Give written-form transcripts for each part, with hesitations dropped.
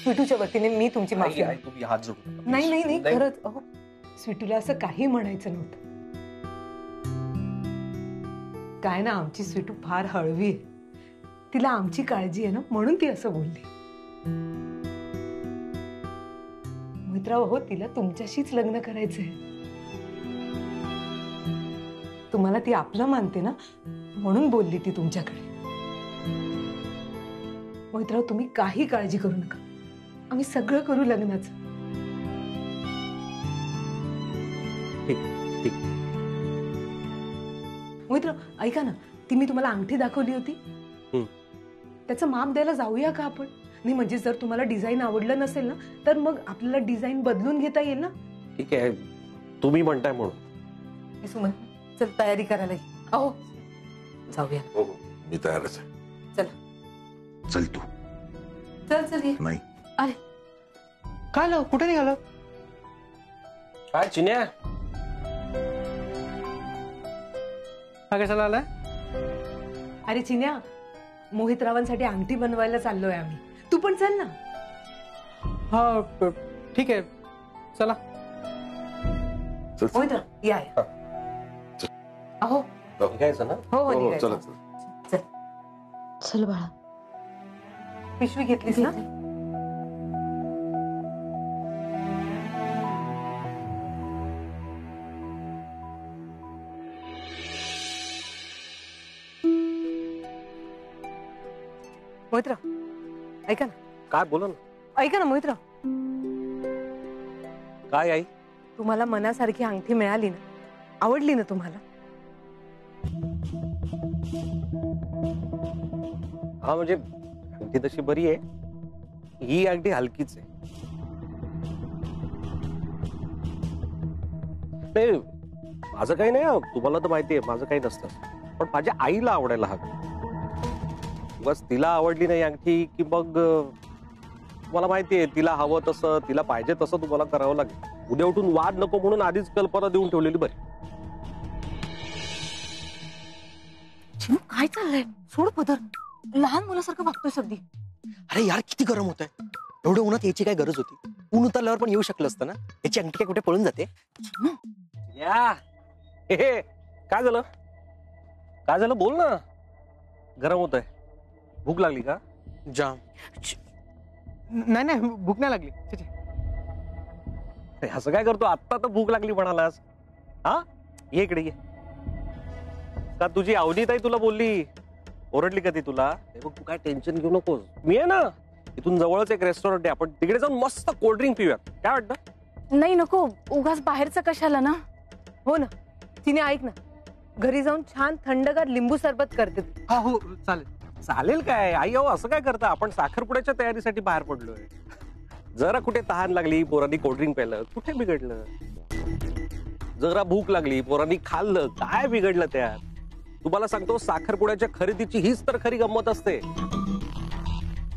स्वीटूच्या वतीने मी तुमची माफी आई, तुम्ही हात जोडू नका, नाही please. नाही नाही खरंच अहो स्वीटूला असं काही म्हणायचं नव्हतं. काय ना आमची स्वीटू फार हळवी आहे, तिला आमची काळजी आहे ना म्हणून ती असं बोलली. मित्रांनो हो तिला तुमच्याशीच लग्न करायचंय. तुम्हाला ती आपलं मानते ना म्हणून बोलली ती तुमच्याकडे. मित्रांनो तुम्ही काही काळजी करू नका, आम्ही सगळं करू लग्नाचं. ठीक. मित्र ऐका ना, ती मी तुम्हाला अंगठी दाखवली होती, त्याचं माप द्यायला जाऊया का आपण? नाही म्हणजे जर तुम्हाला डिझाईन आवडलं नसेल ना तर मग आपल्याला डिझाईन बदलून घेता येईल ना. ठीक आहे, तुम्ही म्हणताय म्हणून. सुमन चल तयारी करायला अहो जाऊया. हो मी तयारच आहे. चला चल तू. चल ये. नाही अरे काय आलं, कुठे निघालं? काय चिन्या, हा कशाला आलाय? अरे चिन्या मोहितरावांसाठी अंगठी बनवायला चाललोय आम्ही, तू पण चल ना. हा ठीक आहे चला. चल मोहितराव या अहो निघायचं ना? हो हो चला निघायचं. चल. चल चल बाळा. पिशवी घेतलीस ना? मोहितराव ऐका ना. काय बोला ना. ऐका ना मोहितराव, काय आई? तुम्हाला मनासारखी अंगठी मिळाली ना, आवडली ना तुम्हाला? हा म्हणजे अंगठी तशी बरी आहे, ही अगदी हलकीच आहे. नाही माझं काही नाही, तुम्हाला तर माहिती आहे माझं काही नसतं, पण माझ्या आईला आवडायला हवी. बस तिला आवडली नाही अंगठी की मग मला माहिती आहे तिला हवं तसं, तिला पाहिजे तसं तुम्हाला करावं लागेल. उद्या उठून वाद नको म्हणून आधीच कल्पना देऊन ठेवलेली बरी. काय चाललंय? सोड पदर, लहान मुलासारखं वागतोय सगळी. अरे यार किती गरम होत आहे, एवढ्या उन्हात याची काय गरज होती? ऊन उतरल्यावर पण येऊ शकलं असतं ना. याची अंगठी काय कुठे पळून जाते? या हे काय झालं, काय झालं बोल ना. गरम होत आहे, भूक लागली का? जाम. नाही नाही भूक नाही लागली. अरे, असं काय करतो, आत्ता तर भूक लागली म्हणालास. हा ये इकडे ये. का तुझी अवनीताई तुला बोलली, ओरडली का ती तुला? बघ तू काय टेन्शन घेऊ नकोस, मी आहे ना. इथून जवळच एक रेस्टॉरंट आहे, आपण तिकडे जाऊन मस्त कोल्ड्रिंक पिऊयात, काय वाटतं? नाही नको, उगाच बाहेरचं कशाला ना. हो ना. तिने ऐक ना, घरी जाऊन छान थंडगार लिंबू सरबत करते. हा हो चालेल. चालेल काय आई, अहो असं काय करता, आपण साखरपुड्याच्या तयारीसाठी बाहेर पडलोय. जरा कुठे तहान लागली, पोरांनी कोल्ड्रिंक प्यायलं, कुठे बिघडलं? जरा भूक लागली, पोरांनी खाल्लं, काय बिघडलं त्यात? तुम्हाला सांगतो, साखरपुड्याच्या खरेदीची हीच तर खरी गंमत असते.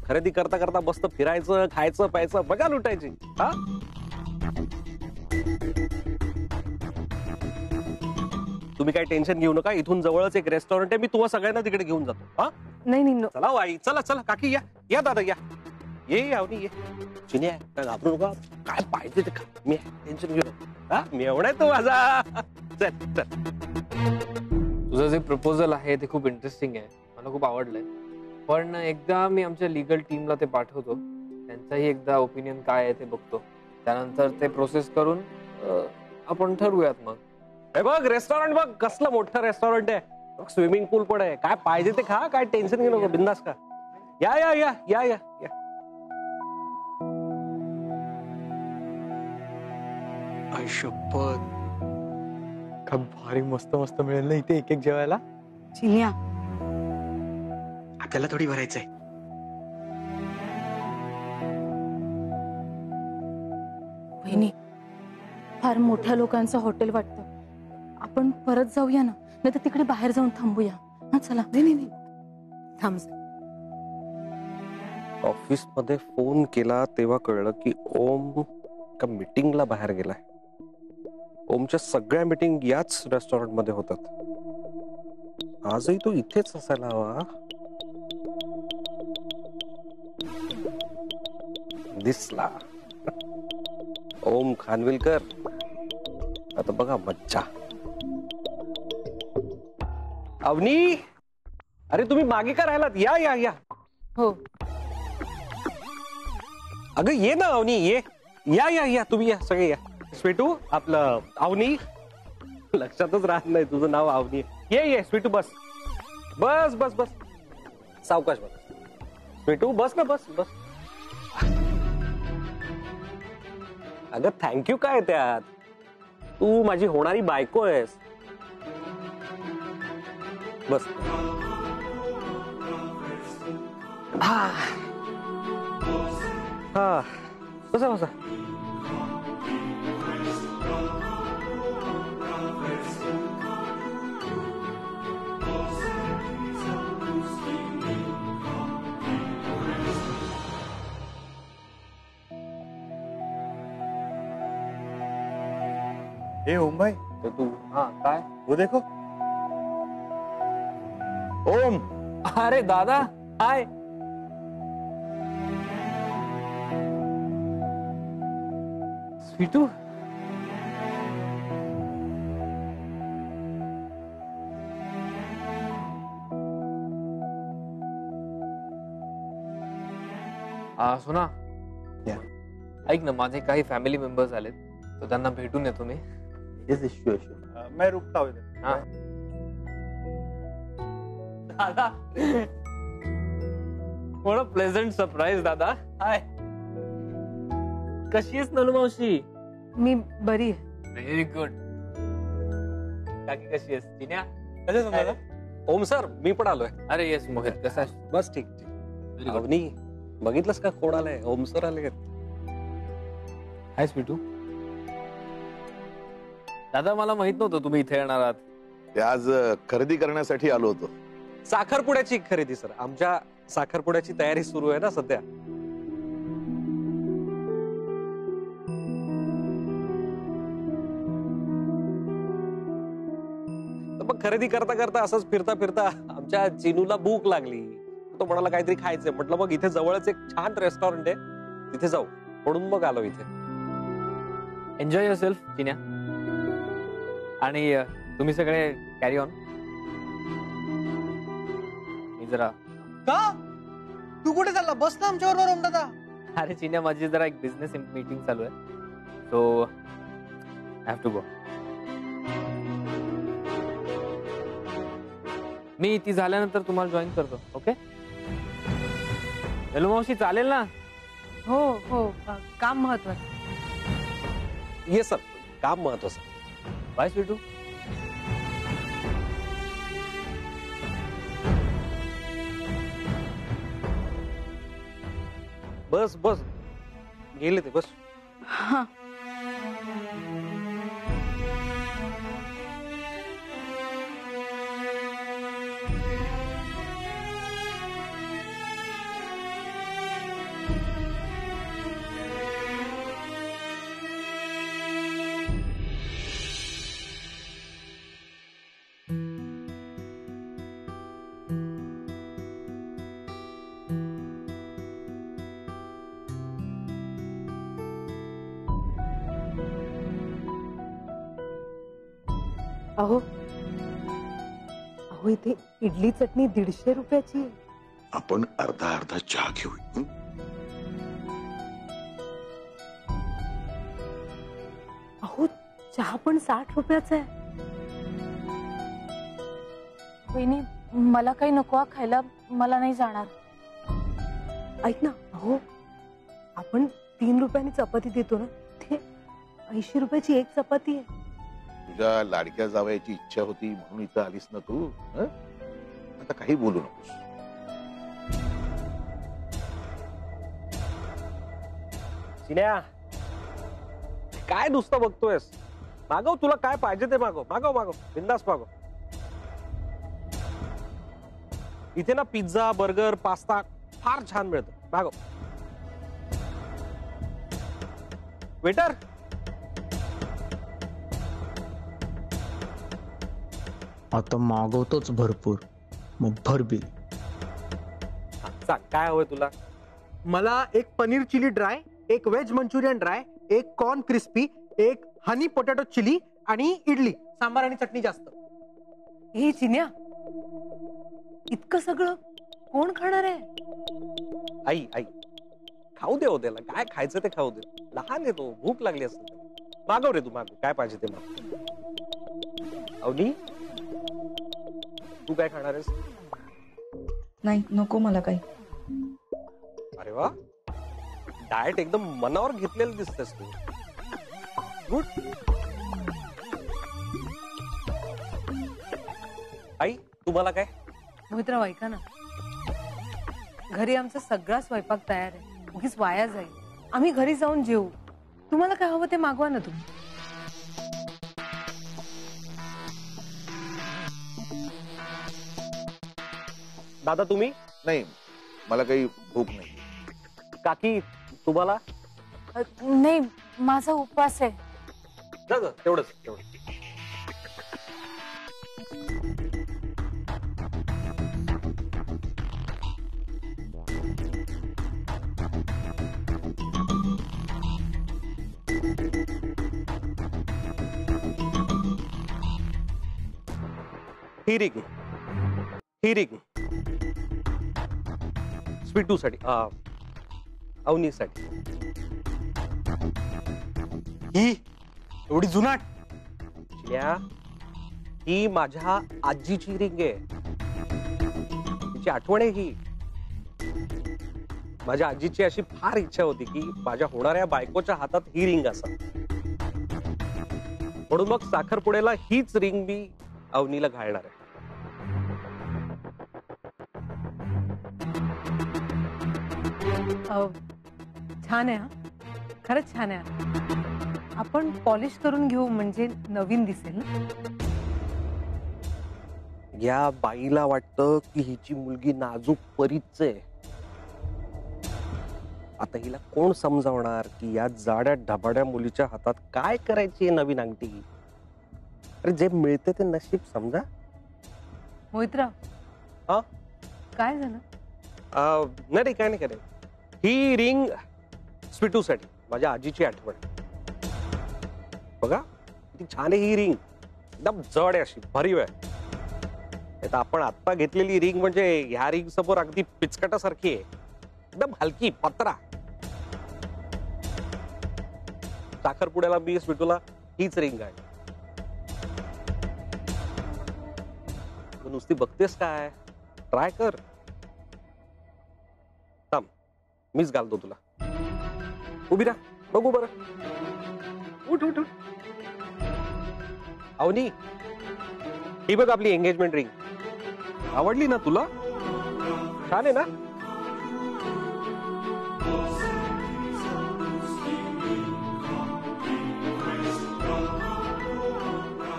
खरेदी करता करता मस्त फिरायचं, खायचं, प्यायचं, बघा लुटायची. हा तुम्ही काय टेन्शन घेऊ नका, इथून जवळच एक रेस्टॉरंट आहे, मी तुम्हाला सगळ्यांना तिकडे घेऊन जातो. हा नाही नाही चला हो आई, चला चला काकी, या या दादा या. ये अवनी ये. चिन्या काय घाबरू नका, काय पाहिजे ते खा, मी टेन्शन घेऊ नका. हा मी एवढा तो माझा. चल चल. तुझं जे प्रपोजल आहे ते खूप इंटरेस्टिंग आहे, मला खूप आवडलंय. पण एकदा मी आमच्या लीगल टीमला ते पाठवतो, त्यांचाही एकदा ओपिनियन काय आहे ते बघतो, त्यानंतर ते प्रोसेस करून आपण ठरवूयात. मग हे बघ रेस्टॉरंट बघ, कसलं मोठं रेस्टॉरंट आहे, स्विमिंग पूल पण आहे, काय पाहिजे ते खा, काय टेन्शन घेऊ नको, बिंदास का. या या या या या या. शपथ, काय भारी मस्त मस्त मिळेल ना इथे एक एक जेवायला. चिन्या, आपल्याला थोडी भरायचंय. बहिणी, फार मोठ्या लोकांचं हॉटेल वाटतं. आपण परत जाऊया ना, नाही तर तिकडे बाहेर जाऊन थांबूया. हा चला. नाही नाही थांब. ऑफिस मध्ये फोन केला तेव्हा कळलं की ओम एका मीटिंगला बाहेर गेलाय. ओमच्या सगळ्या मीटिंग याच रेस्टॉरंट मध्ये होतात. आजही तो इथेच असायला हवा. दिसला. ओम खानविलकर, आता बघा मज्जा. अवनी, अरे तुम्ही मागे का राहिलात? या या या. हो. अगं ये ना अवनी, ये. या या या, तुम्ही या, सगळे या. स्वीटू, आपलं अवनी, लक्षातच राहत नाही तुझं नाव अवनी. ये ये स्वीटू, बस बस बस बस, सावकाश बस. स्वीटू बस ना, बस बस. अगं थँक्यू काय त्यात, तू माझी होणारी बायको आहेस. बस. हा हा, बसा बसा. ए ओम भाई, तो तू, हा काय? वो देखो. ओम, अरे दादा, हाय. स्वीटू, सुना. या. ऐक ना, माझे काही फॅमिली मेंबर्स आलेत, तर त्यांना भेटून येतो मी. मैं रुकता हूँ इधर. हा. दादा, what a pleasant surprise, दादा. हाय. कशी आहेस नलू मावशी? मी बरी आहे. Very good. काकी कशी आहेस? चिन्या कसं समजा? ओम सर, मी पण आलोय. अरे येस मोहित, कसा आहेस? बस ठीक ठीक. अवनी, बघितलंस का कोण आलंय? ओम सर आले. हाय स्वीटू. दादा, मला माहित नव्हतं तुम्ही इथे येणार आहात. ते आज खरेदी करण्यासाठी आलो होतो. साखरपुड्याची खरेदी सर, आमच्या साखरपुड्याची तयारी सुरू आहे ना सध्या. तर मग खरेदी करता करता असंच फिरता फिरता आमच्या चिनूला भूक लागली. तो म्हणाला काहीतरी खायचंय. म्हटलं मग इथे जवळच एक छान रेस्टॉरंट आहे, तिथे जाऊ, म्हणून मग आलो इथे. Enjoy yourself Chinya. आणि तुम्ही सगळे कॅरी ऑन. मी जरा. का तू कुठे चालला? बस ना आमच्या बरोबर ओम दादा. अरे चिन्या, माझी जरा एक बिझनेस मीटिंग चालू आहे, so I have to go. मी ती झाल्यानंतर तुम्हाला जॉईन करतो. ओके हॅलो मावशी, चालेल ना? हो हो, काम महत्वाचं. ये सर, काम महत्वाचं. बाय स्वीटू. बस बस, गेले ते, बस. हा. अहो अहो, इथे इडली चटणी 150 रुपयाची आहे. आपण अर्धा अर्धा चहा घेऊ. अहो, चहा पण 60 रुपयाचा आहे. वहिनी, मला काही नको हा खायला, मला नाही जाणार. ऐक ना, अहो आपण 3 रुपयांनी चपाती देतो ना, ते 80 रुपयाची एक चपाती आहे. तुझ्या लाडक्या जावयाची इच्छा होती म्हणून इथं आलीस ना तू. हं? आता काही बोलू नकोस. चिन्या, काय नुसतं बघतोयस? मागव, तुला काय पाहिजे ते मागव. मागव मागव, बिंदास मागव. इथे ना पिझ्झा, बर्गर, पास्ता फार छान मिळतं. मागव. वेटर, आता मागवतोच भरपूर, मग भर बिल. सांग काय हवंय तुला? मला एक पनीर चिली ड्राय, एक व्हेज मंचुरियन ड्राय, एक कॉर्न क्रिस्पी, एक हनी पोटॅटो चिली आणि इडली, सांबार आणि चटणी जास्त. हे चिन्या, इतकं सगळं कोण खाणार आहे? आई आई खाऊ दे हो त्याला, काय खायचं ते खाऊ दे. लहान आहे तो, भूक लागली असेल त्याला. मागव रे तू, मागव काय पाहिजे ते मागव. अवनी, तू काय खाणार आहेस? नाही, नको मला काही. अरे वा, डाएट एकदम मनावर घेतलेलं दिसतेस तू. गुड. आई, तुम्हाला काय? मोहितराव ऐका ना, घरी आमचा सगळा स्वयंपाक तयार आहे, उगीच वाया जाईल. आम्ही घरी जाऊन जेवू. तुम्हाला काय हवं ते मागवा ना तुम्ही. दादा तुम्ही? नाही, मला काही भूक नाही. काकी तुम्हाला? नाही, माझा उपवास आहे. जा जा, तेवढंच तेवढं. हिरिंग स्वीटू साठी, अवनी साठी. ही एवढी जुनाट? ही माझ्या आजीची रिंग आहे, तिची आठवण आहे ही. माझ्या आजीची अशी फार इच्छा होती की माझ्या होणाऱ्या बायकोच्या हातात ही रिंग असा, म्हणून मग साखरपुड्याला हीच रिंग मी अवनीला घालणार आहे. छान आहे हा, खरंच छान आहे. आपण पॉलिश करून घेऊ म्हणजे नवीन दिसेल ना. या बाईला वाटतं की हिची मुलगी नाजूक परीच आहे. आता हिला कोण समजावणार की या जाड्या ढबाड्या मुलीच्या हातात काय करायची आहे नवीन अंगठी. अरे जे मिळते ते नशीब समजा. मोहितराव, हा काय झालं? नाही काय नाही करे. ही रिंग स्वीटू साठी, माझ्या आजीची आठवण. बघा किती छान आहे ही रिंग, एकदम जड आहे अशी, भरीव आहे. आता आपण आता घेतलेली रिंग म्हणजे ह्या रिंग समोर अगदी पिचकटासारखी आहे, एकदम हलकी पत्रा. साखरपुड्याला मी स्वीटूला हीच रिंग आहे. नुसती बघतेस काय, ट्राय कर. थांब, मीच घालतो तुला. उभी राहा, बघू बरं. उठ उठ उठ. अवनी, ही बघ आपली एंगेजमेंट रिंग. आवडली ना तुला? छान आहे ना?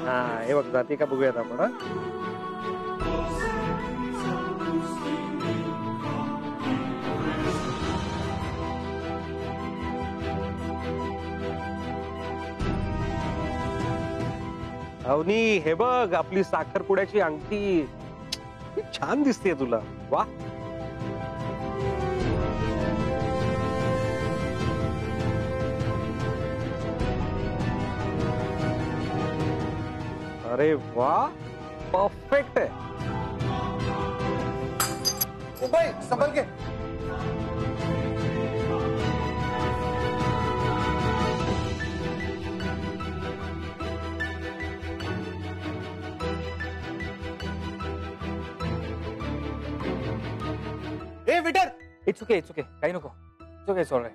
हा, हे बघ जाते का बघूयात आपण. हा, अवनी हे बघ आपली साखरपुड्याची अंगठी, छान दिसते तुला. वा, अरे वा, परफेक्ट आहे. भाई संभल के. ए वेटर, इट्स ओके काही नको. It's okay, sorry.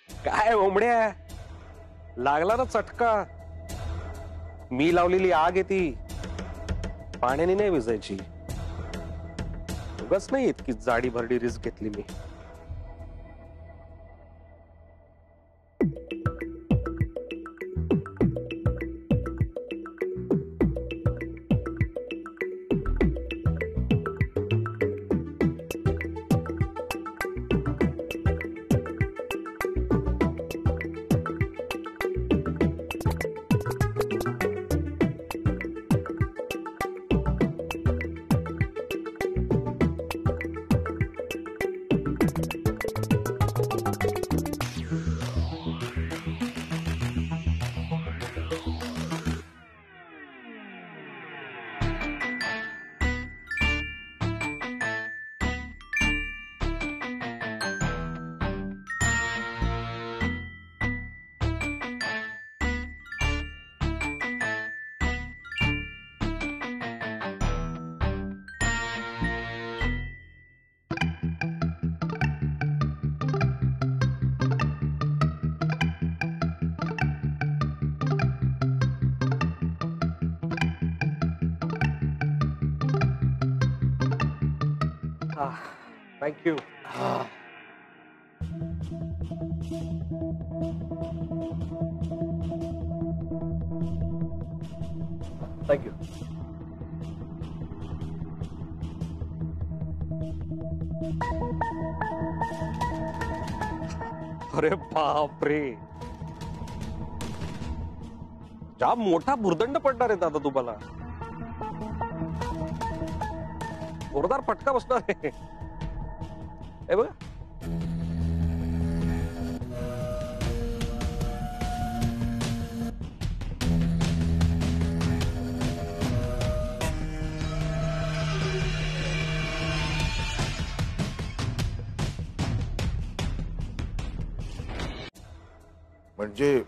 काय ओमड्या, लागला ना चटका. मी लावलेली आग आहे ती, पाण्याने नाही विजायची. उगाच नाही इतकी जाडी भरडी रिस्क घेतली मी. थँक्यू. थँक्यू. अरे बापरे, जाम मोठा भुर्दंड पडणार आहे दादा तुम्हाला. जोरदार फटका बसणार आहे. हे बघा. म्हणजे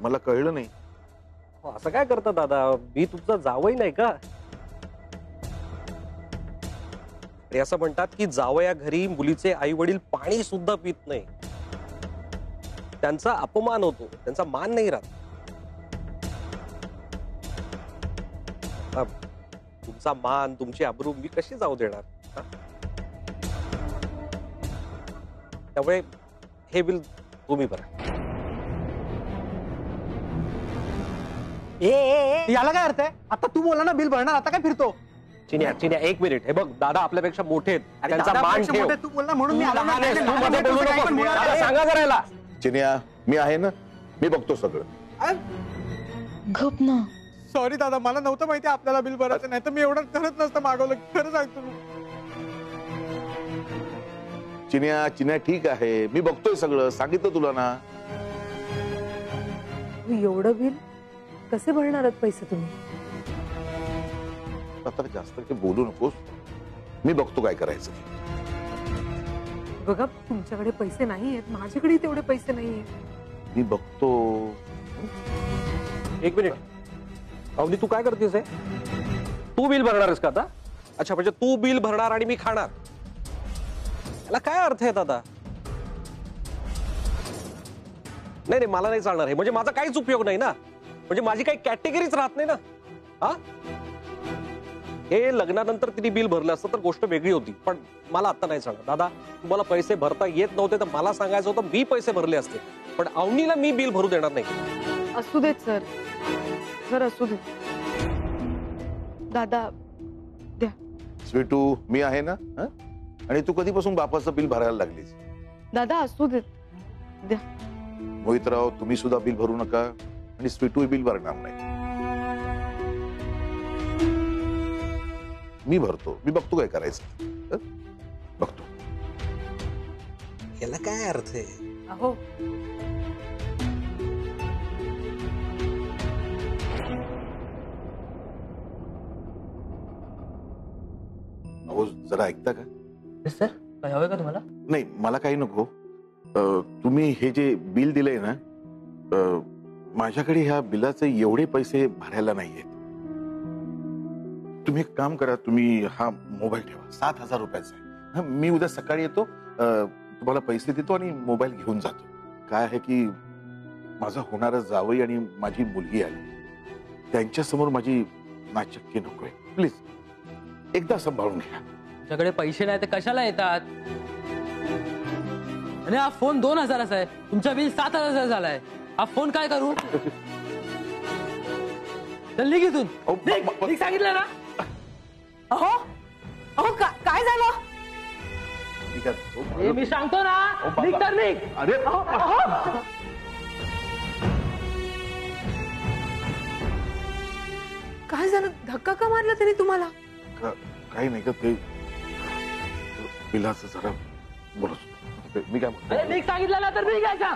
मला कळलं नाही. असं काय करता दादा, मी तुमचा जावई नाही का? आणि असं म्हणतात की जावया घरी मुलीचे आई वडील पाणी सुद्धा पित नाही, त्यांचा अपमान होतो, त्यांचा मान नाही राहत. तुमचा मान, तुमची अब्रू मी कशी जाऊ देणार? त्यामुळे हे बिल तुम्ही भरा. याला काय अर्थ आहे? आता तू बोला ना बिल भरणार, आता काय फिरतो? चिन्या चिन्या एक मिनिट. हे बघ दादा आपल्यापेक्षा मोठे आहेत, अरे त्यांचा दादा मान पेक्षा ठेव. मोठे तू बोलला म्हणून मी आलो ना. लहान आहेस, तू लहान मध्ये आहे, बोलू तुझं काही नको. पण मुळात दादा आहे. सांगा करायला. चिन्या, मी आहे ना, मी बघतो सगळं. गप ना. सॉरी दादा, मला नव्हतं माहिती आपल्याला बिल भरायचं, नाही तर मी एवढं करत नसतं मागवलं. खरं सांगतो मी. चिन्या चिन्या ठीक आहे, मी बघतोय सगळं, सांगितलं तुला ना. एवढं बिल कसे भरणार आहात पैसे तुम्ही? आता जास्त काही बोलू नकोस, मी बघतो काय करायचं. बघा तुमच्याकडे पैसे नाही आहेत, माझ्याकडे तेवढे पैसे नाही आहेत. मी बघतो. एक मिनिट. अवनी तू काय करतेस? तू बिल भरणार आहेस का आता? अच्छा, म्हणजे तू बिल भरणार आणि मी खाणार, याला काय अर्थ आहे दादा? नाही नाही, मला नाही चालणार हे. म्हणजे माझा काहीच उपयोग नाही ना, म्हणजे माझी काही कॅटेगरीच राहत नाही ना. हा, हे लग्नानंतर तिने बिल भरलं असतं तर गोष्ट वेगळी होती, पण मला आता नाही चालणार. दादा तुम्हाला पैसे भरता येत नव्हते तर मला सांगायचं होतं, मी पैसे भरले असते, पण अवनीला मी बिल भरू देणार नाही. असू देत सर, सर असू देत. दादा द्या. स्वीटू, मी आहे ना. आणि तू कधीपासून बापाचं बिल भरायला लागलीस? दादा असू देत, द्या. मोहितराव, तुम्ही सुद्धा बिल भरू नका, आणि स्वीटू बिल भरणार नाही. मी भरतो, मी बघतो काय करायचं. बघतो. याला काय अर्थ आहे? अहो अहो जरा ऐकता का? सर काय हवंय का तुम्हाला? नाही, मला काही नको. तुम्ही हे जे बिल दिलंय ना, माझ्याकडे ह्या बिलाचे एवढे पैसे भरायला नाहीये. तुम्ही एक काम करा, तुम्ही हा मोबाईल ठेवा, 7,000 रुपयाचा आहे. मी उद्या सकाळी येतो, तुम्हाला पैसे देतो आणि मोबाईल घेऊन जातो. काय आहे की माझा होणारा जावई आणि माझी मुलगी आली, त्यांच्या समोर माझी नाचक्की नकोय. प्लीज एकदा सांभाळून घ्या. तुमच्याकडे पैसे नाही तर कशाला येतात? आणि हा फोन 2,000चा आहे, तुमचा बिल 7,000 झालाय. हा फोन काय करू? चल निघ इथून. निघ सांगितलं ना. अहो अहो काय झालं? ठीक आहे. हे मी सांगतो ना, निघ तर निघ. अरे काय झालं? धक्का का मारला तरी तुम्हाला? काही नाही का, ते बिलाचं जरा बोलत. मी काय म्हणतो, निघ सांगितलं ना तर निघायचा.